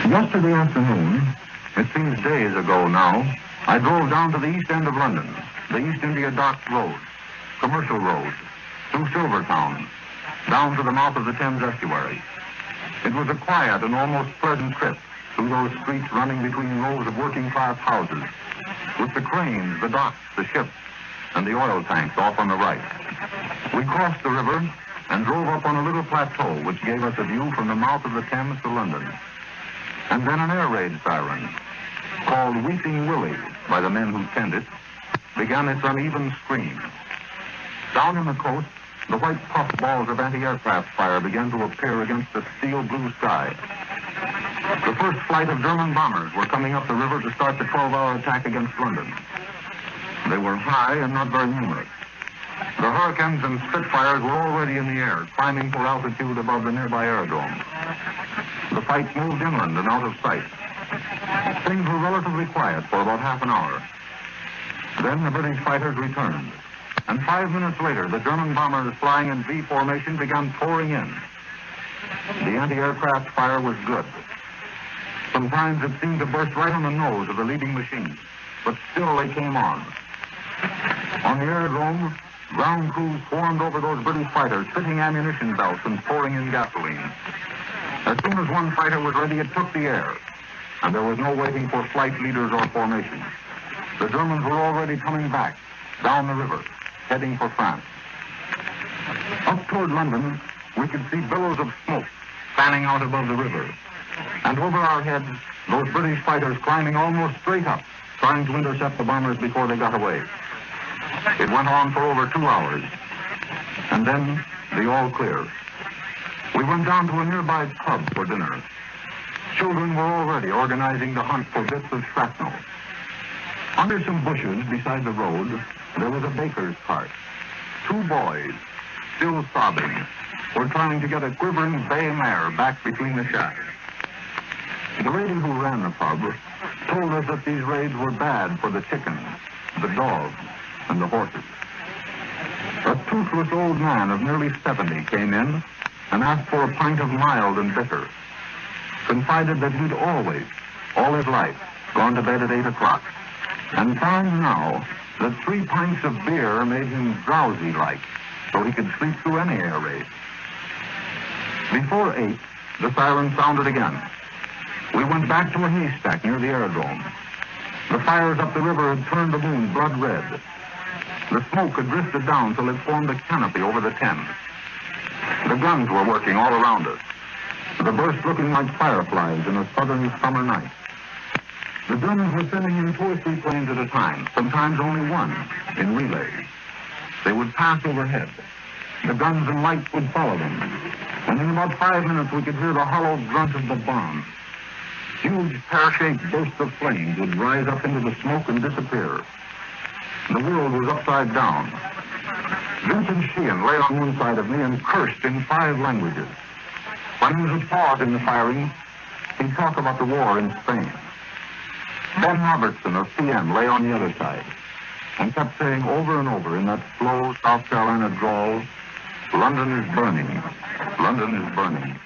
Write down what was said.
Yesterday afternoon, it seems days ago now, I drove down to the east end of London, the East India Docks Road, commercial road, through Silvertown, down to the mouth of the Thames estuary. It was a quiet and almost pleasant trip through those streets running between rows of working-class houses, with the cranes, the docks, the ships, and the oil tanks off on the right. We crossed the river and drove up on a little plateau which gave us a view from the mouth of the Thames to London. And then an air raid siren, called Weeping Willie by the men who tend it, began its uneven scream. Down on the coast, the white puff balls of anti-aircraft fire began to appear against the steel blue sky. The first flight of German bombers were coming up the river to start the 12-hour attack against London. They were high and not very numerous. The Hurricanes and Spitfires were already in the air, climbing for altitude above the nearby aerodrome. The fight moved inland and out of sight. Things were relatively quiet for about half an hour. Then the British fighters returned. And 5 minutes later, the German bombers flying in V formation began pouring in. The anti-aircraft fire was good. Sometimes it seemed to burst right on the nose of the leading machines, but still they came on. On the aerodrome, ground crews swarmed over those British fighters, fitting ammunition belts and pouring in gasoline. As soon as one fighter was ready, it took the air, and there was no waiting for flight leaders or formations. The Germans were already coming back, down the river, heading for France. Up toward London, we could see billows of smoke fanning out above the river. And over our heads, those British fighters climbing almost straight up, trying to intercept the bombers before they got away. It went on for over 2 hours. And then, the all clear. We went down to a nearby pub for dinner. Children were already organizing the hunt for bits of shrapnel. Under some bushes beside the road, there was a baker's cart. 2 boys, still sobbing, were trying to get a quivering bay mare back between the shafts. The lady who ran the pub told us that these raids were bad for the chickens, the dogs, and the horses. A toothless old man of nearly 70 came in and asked for a pint of mild and bitter. Confided that he'd always, all his life, gone to bed at 8 o'clock, and found now that 3 pints of beer made him drowsy-like, so he could sleep through any air raid. Before 8, the siren sounded again. We went back to a haystack near the aerodrome. The fires up the river had turned the moon blood red. The smoke had drifted down till it formed a canopy over the Thames. The guns were working all around us, the bursts looking like fireflies in a southern summer night. The Germans were sending in 2 or 3 planes at a time, sometimes only one, in relays. They would pass overhead. The guns and lights would follow them. And in about 5 minutes, we could hear the hollow grunt of the bomb. Huge pear-shaped bursts of flames would rise up into the smoke and disappear. The world was upside down. Vincent Sheehan lay on one side of me and cursed in 5 languages. When there was a pause in the firing, he'd talk about the war in Spain. Ben Robertson of CM lay on the other side and kept saying over and over in that slow South Carolina drawl, "London is burning. London is burning."